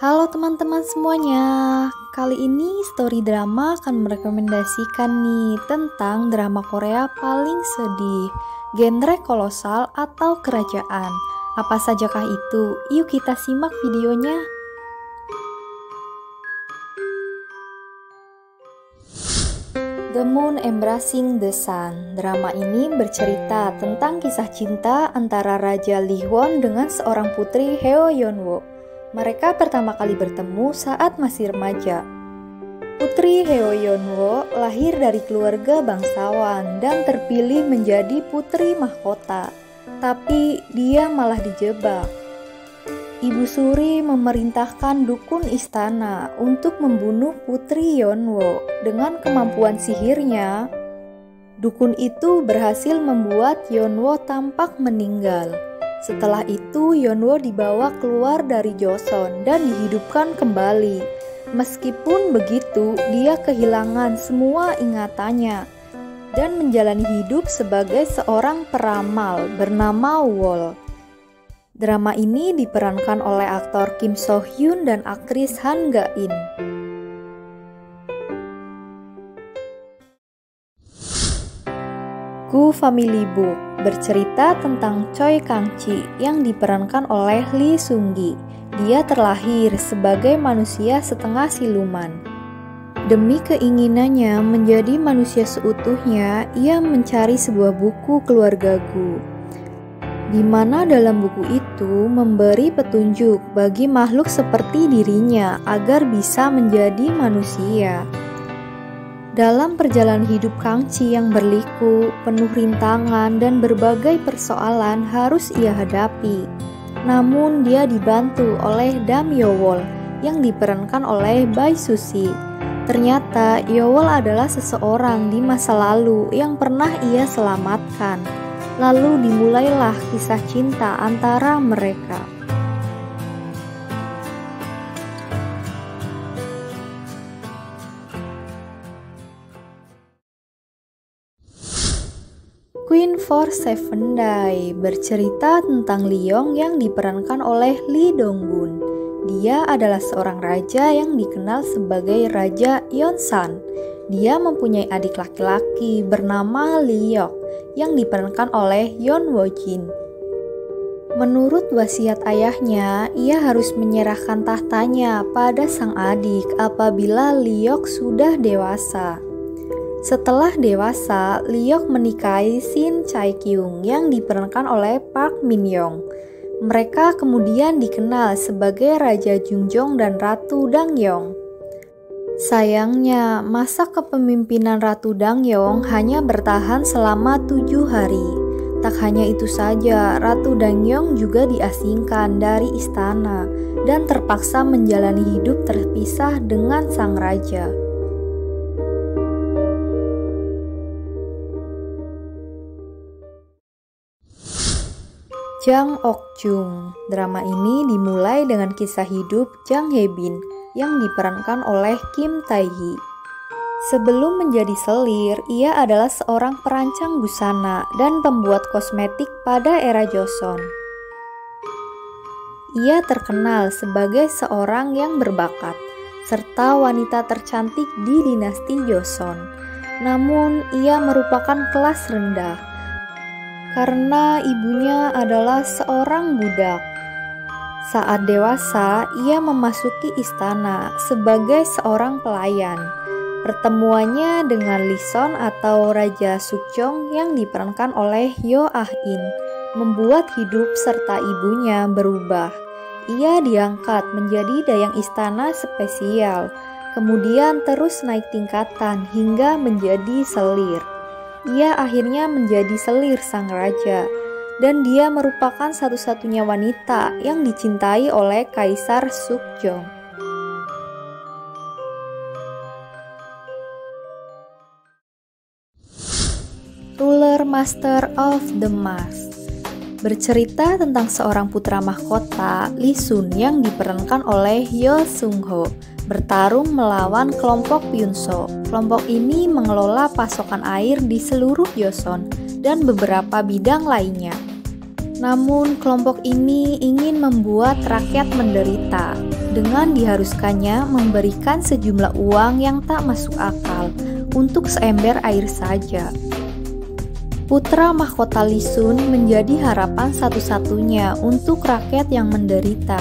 Halo teman-teman semuanya, kali ini story drama akan merekomendasikan nih tentang drama Korea paling sedih, genre kolosal atau kerajaan. Apa sajakah itu? Yuk kita simak videonya. The Moon Embracing the Sun. Drama ini bercerita tentang kisah cinta antara Raja Lee Won dengan seorang putri Heo Yeonwoo. Mereka pertama kali bertemu saat masih remaja. Putri Heo Yeonwoo lahir dari keluarga bangsawan dan terpilih menjadi putri mahkota. Tapi dia malah dijebak. Ibu Suri memerintahkan dukun istana untuk membunuh Putri Yeonwoo. Dengan kemampuan sihirnya, dukun itu berhasil membuat Yeonwoo tampak meninggal. Setelah itu, Yeonwoo dibawa keluar dari Joseon dan dihidupkan kembali. Meskipun begitu, dia kehilangan semua ingatannya dan menjalani hidup sebagai seorang peramal bernama Wol. Drama ini diperankan oleh aktor Kim So Hyun dan aktris Han Ga In. Gu Family Book bercerita tentang Choi Kang-chi yang diperankan oleh Lee Seung-gi. Dia terlahir sebagai manusia setengah siluman. Demi keinginannya menjadi manusia seutuhnya, ia mencari sebuah buku keluarga Gu, di mana dalam buku itu memberi petunjuk bagi makhluk seperti dirinya agar bisa menjadi manusia. Dalam perjalanan hidup Kang-chi yang berliku, penuh rintangan dan berbagai persoalan harus ia hadapi. Namun dia dibantu oleh Dam Yeowol yang diperankan oleh Bae Suzy. Ternyata Yeowol adalah seseorang di masa lalu yang pernah ia selamatkan. Lalu dimulailah kisah cinta antara mereka. Queen for Seven Day bercerita tentang Leong yang diperankan oleh Lee Dong-gun. Dia adalah seorang raja yang dikenal sebagai Raja Yeonsan. Dia mempunyai adik laki-laki bernama Leok yang diperankan oleh Yeon Woo Jin. Menurut wasiat ayahnya, ia harus menyerahkan tahtanya pada sang adik apabila Leok sudah dewasa. Setelah dewasa, Leok menikahi Shin Chae-kyung yang diperankan oleh Park Min-young. Mereka kemudian dikenal sebagai Raja Jungjong dan Ratu Dangyong. Sayangnya, masa kepemimpinan Ratu Dangyong hanya bertahan selama 7 hari. Tak hanya itu saja, Ratu Dangyong juga diasingkan dari istana dan terpaksa menjalani hidup terpisah dengan sang raja. Jang Ok-jung. Drama ini dimulai dengan kisah hidup Jang Hae-bin yang diperankan oleh Kim Tae-hee. Sebelum menjadi selir, ia adalah seorang perancang busana dan pembuat kosmetik pada era Joseon. Ia terkenal sebagai seorang yang berbakat, serta wanita tercantik di dinasti Joseon. Namun, ia merupakan kelas rendah, karena ibunya adalah seorang budak. Saat dewasa, ia memasuki istana sebagai seorang pelayan. Pertemuannya dengan Lee Son atau Raja Sukjong yang diperankan oleh Yo Ah-in membuat hidup serta ibunya berubah. Ia diangkat menjadi dayang istana spesial, kemudian terus naik tingkatan hingga menjadi selir. Ia akhirnya menjadi selir sang raja. Dan dia merupakan satu-satunya wanita yang dicintai oleh Kaisar Sukjong. Ruler Master of the Mask bercerita tentang seorang putra mahkota, Lee Sun, yang diperankan oleh Yo Sung-ho, bertarung melawan kelompok Pyunso. Kelompok ini mengelola pasokan air di seluruh Joseon dan beberapa bidang lainnya. Namun kelompok ini ingin membuat rakyat menderita. dengan diharuskannya memberikan sejumlah uang yang tak masuk akal untuk seember air saja. Putra mahkota Lee Sun menjadi harapan satu-satunya untuk rakyat yang menderita.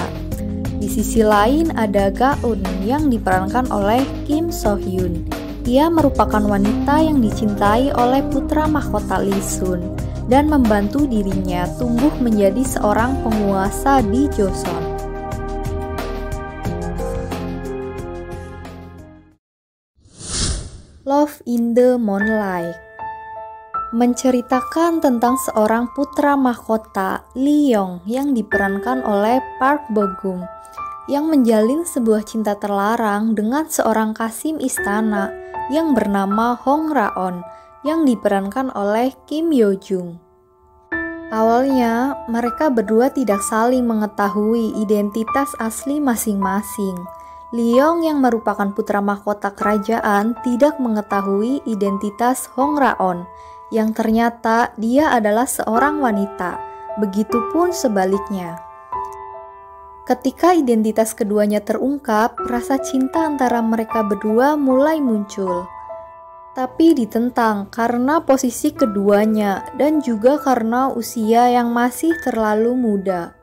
Di sisi lain ada Ga-eun yang diperankan oleh Kim So Hyun. Ia merupakan wanita yang dicintai oleh putra mahkota Lee Sun dan membantu dirinya tumbuh menjadi seorang penguasa di Joseon. Love in the Moonlight menceritakan tentang seorang putra mahkota Lee Yong yang diperankan oleh Park Bo Gum yang menjalin sebuah cinta terlarang dengan seorang kasim istana yang bernama Hong Ra-on yang diperankan oleh Kim Yo Jung. Awalnya, mereka berdua tidak saling mengetahui identitas asli masing-masing. Lee Yong yang merupakan putra mahkota kerajaan tidak mengetahui identitas Hong Ra-on yang ternyata dia adalah seorang wanita, begitupun sebaliknya. Ketika identitas keduanya terungkap, rasa cinta antara mereka berdua mulai muncul. Tapi ditentang karena posisi keduanya dan juga karena usia yang masih terlalu muda.